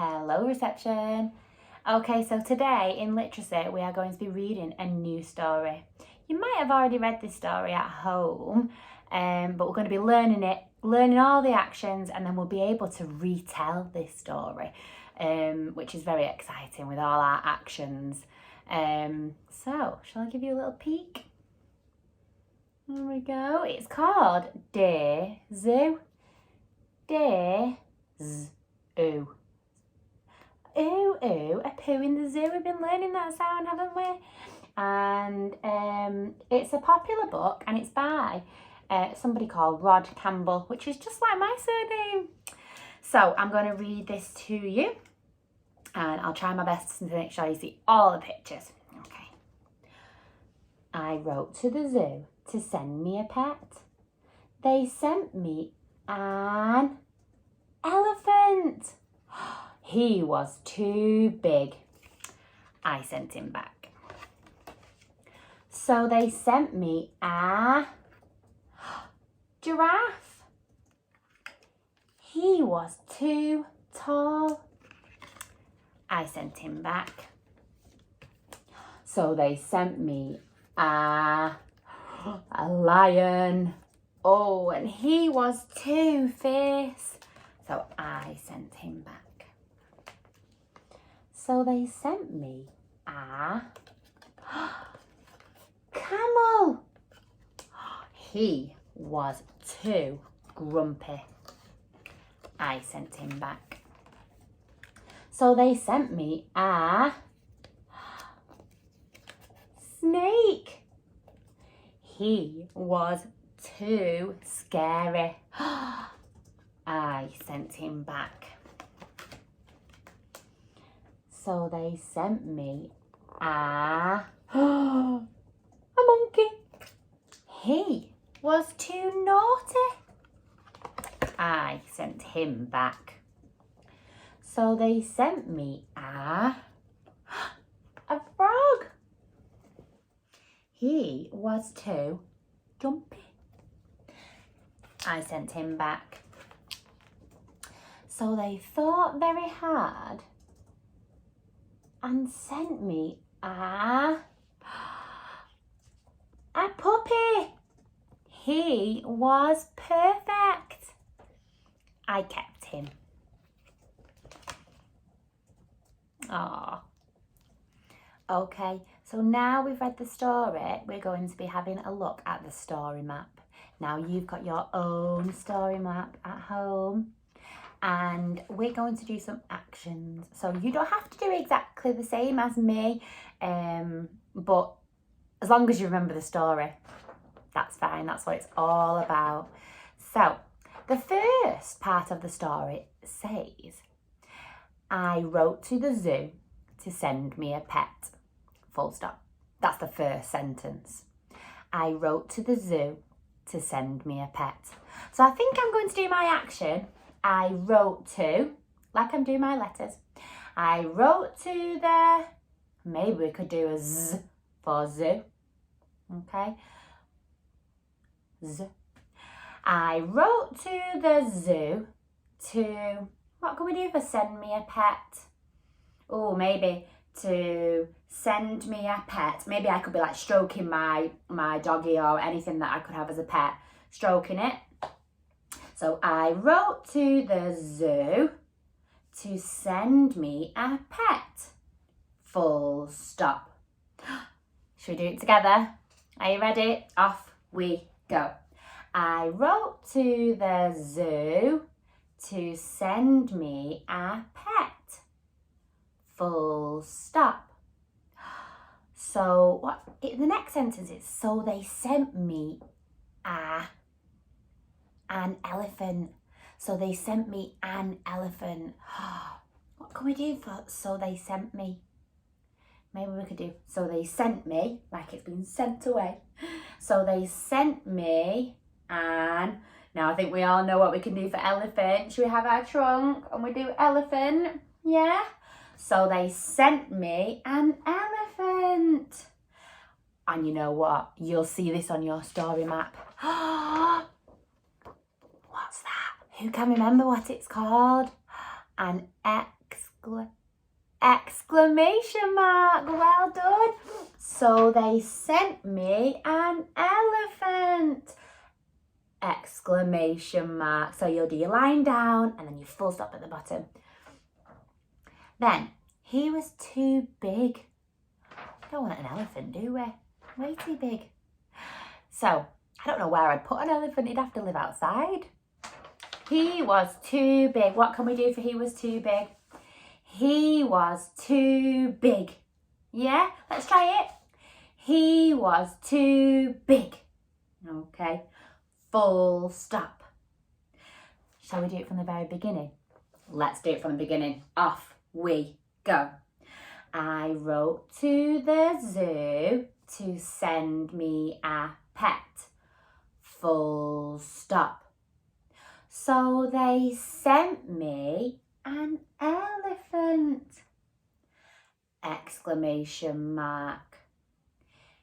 Hello, reception. Okay, so today in literacy we are going to be reading a new story. You might have already read this story at home, but we're going to be learning all the actions, and then we'll be able to retell this story, which is very exciting with all our actions. So, shall I give you a little peek? There we go. It's called Dear Zoo. Dear Zoo. Ooh, ooh, a poo in the zoo. We've been learning that sound, haven't we? And it's a popular book, and it's by somebody called Rod Campbell, which is just like my surname. So I'm going to read this to you, and I'll try my best to make sure you see all the pictures. Okay. I wrote to the zoo to send me a pet. They sent me an elephant. He was too big. I sent him back. So they sent me a giraffe. He was too tall. I sent him back. So they sent me a lion. Oh, and he was too fierce. So I sent him back. So they sent me a camel. He was too grumpy. I sent him back. So they sent me a snake. He was too scary. I sent him back. So they sent me a monkey. He was too naughty. I sent him back. So they sent me a frog. He was too jumpy. I sent him back. So they thought very hard and sent me a puppy. He was perfect. I kept him. Aww. Okay, so now we've read the story, we're going to be having a look at the story map. Now you've got your own story map at home, and we're going to do some actions. So you don't have to do exactly the same as me, but as long as you remember the story, that's fine. That's what it's all about. So the first part of the story says, I wrote to the zoo to send me a pet. Full stop. That's the first sentence. I wrote to the zoo to send me a pet. So I think I'm going to do my action. I wrote to, like I'm doing my letters. I wrote to the, maybe we could do a Z for zoo. Okay. Z. I wrote to the zoo to, what can we do for send me a pet? Oh, maybe to send me a pet. Maybe I could be like stroking my doggy or anything that I could have as a pet, stroking it. So I wrote to the zoo to send me a pet. Full stop. Should we do it together? Are you ready? Off we go. I wrote to the zoo to send me a pet. Full stop. So what? The next sentence is, so they sent me an elephant. So they sent me an elephant. What can we do for so they sent me? Maybe we could do so they sent me, like it's been sent away. So they sent me an, now I think we all know what we can do for elephant. Should we have our trunk and we do elephant? Yeah? So they sent me an elephant. And you know what? You'll see this on your story map. What's that? Who can remember what it's called? An exclamation mark. Well done. So they sent me an elephant. Exclamation mark. So you'll do your line down and then your full stop at the bottom. Then, he was too big. Don't want an elephant, do we? Way too big. So, I don't know where I'd put an elephant. He'd have to live outside. He was too big. What can we do for he was too big? He was too big. Yeah, let's try it. He was too big. Okay, full stop. Shall we do it from the very beginning? Let's do it from the beginning. Off we go. I wrote to the zoo to send me a pet. Full stop. So they sent me an elephant. Exclamation mark.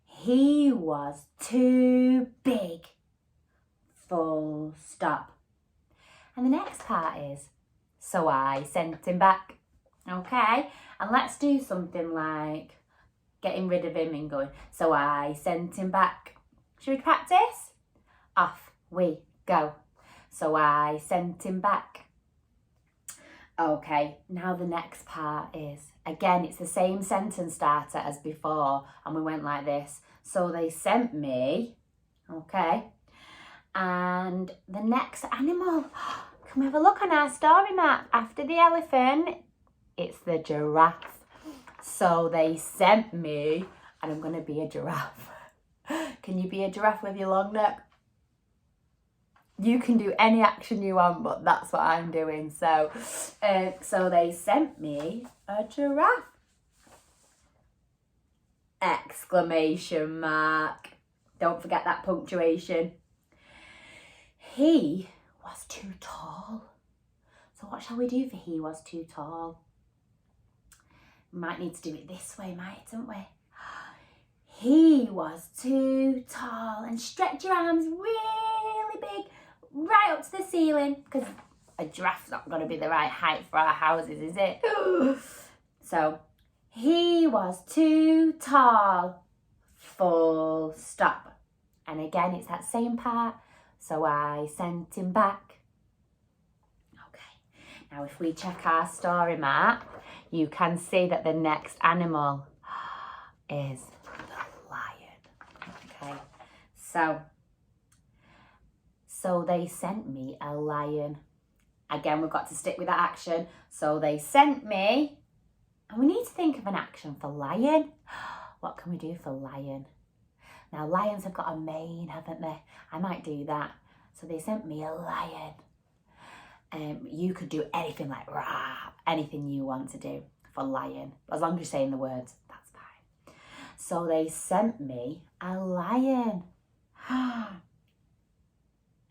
He was too big. Full stop. And the next part is, so I sent him back. Okay, and let's do something like getting rid of him and going, so I sent him back. Should we practice? Off we go. So I sent him back. Okay, now the next part is, again, it's the same sentence starter as before, and we went like this. So they sent me, okay, and the next animal, can we have a look on our story map? After the elephant, it's the giraffe. So they sent me, and I'm going to be a giraffe. Can you be a giraffe with your long neck? You can do any action you want, but that's what I'm doing. So they sent me a giraffe. Exclamation mark. Don't forget that punctuation. He was too tall. So what shall we do for he was too tall? Might need to do it this way, mightn't we? He was too tall, and stretch your arms really big, right up to the ceiling, because a giraffe's not going to be the right height for our houses, is it? So, he was too tall. Full stop. And again, it's that same part. So I sent him back. Okay. Now, if we check our story map, you can see that the next animal is the lion. Okay. So they sent me a lion. Again, we've got to stick with that action. So they sent me, and we need to think of an action for lion. What can we do for lion? Now, lions have got a mane, haven't they? I might do that. So they sent me a lion. You could do anything like rah, anything you want to do for lion. As long as you're saying the words, that's fine. So they sent me a lion.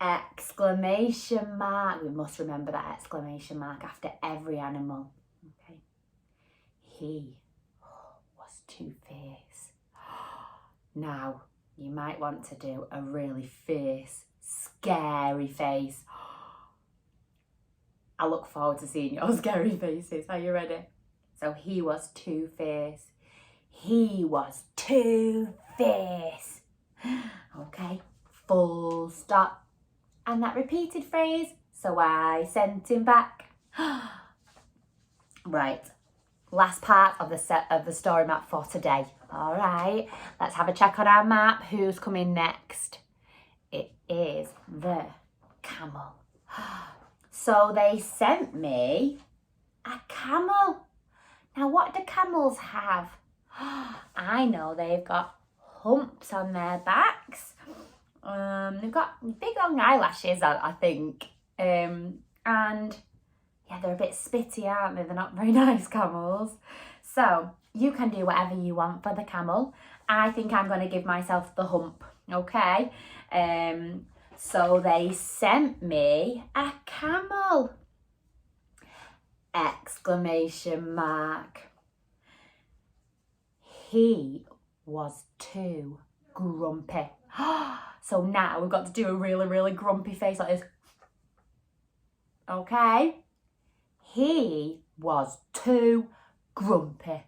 Exclamation mark. We must remember that exclamation mark after every animal. Okay. He was too fierce. Now, you might want to do a really fierce, scary face. I look forward to seeing your scary faces. Are you ready? So he was too fierce. He was too fierce. Okay, full stop. And that repeated phrase, so I sent him back. Right, last part of the story map for today. All right, let's have a check on our map. Who's coming next? It is the camel. So they sent me a camel. Now, what do camels have? I know they've got humps on their backs. They've got big long eyelashes, I think. And yeah, they're a bit spitty, aren't they? They're not very nice, camels. So you can do whatever you want for the camel. I think I'm going to give myself the hump, okay? So they sent me a camel. Exclamation mark. He was too grumpy. So now we've got to do a really, really grumpy face like this. Okay? He was too grumpy.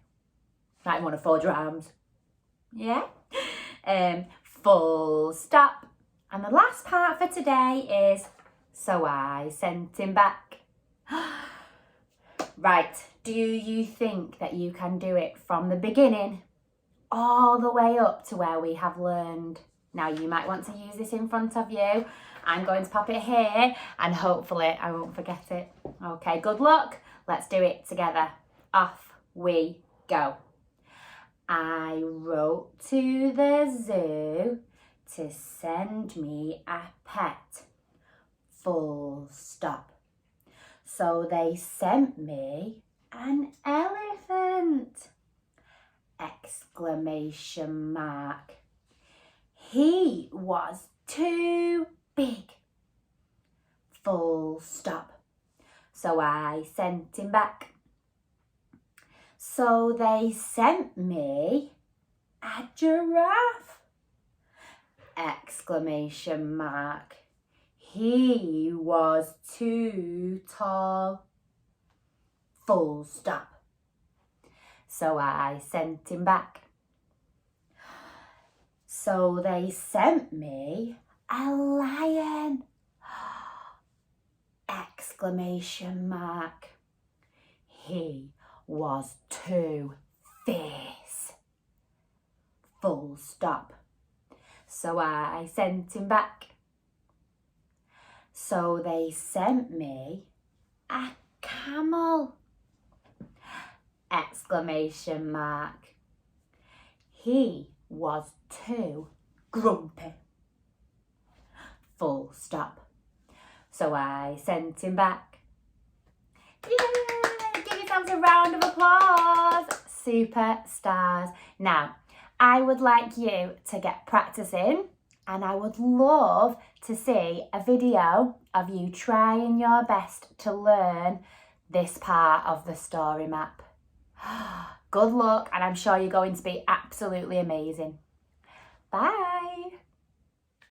Might want to fold your arms. Yeah? Full stop. And the last part for today is, so I sent him back. Right, do you think that you can do it from the beginning all the way up to where we have learned? Now you might want to use this in front of you. I'm going to pop it here and hopefully I won't forget it. Okay, good luck. Let's do it together. Off we go. I wrote to the zoo to send me a pet. Full stop. So they sent me an elephant! Exclamation mark. He was too big. Full stop. So I sent him back. So they sent me a giraffe! Exclamation mark. He was too tall. Full stop. So I sent him back. So they sent me a lion! Exclamation mark. He was too fierce. Full stop. So I sent him back. So they sent me a camel! Exclamation mark. He was too grumpy. Full stop. So I sent him back. Yay! Give yourselves a round of applause. Superstars. Now, I would like you to get practicing and I would love to see a video of you trying your best to learn this part of the story map. Good luck, and I'm sure you're going to be absolutely amazing. Bye.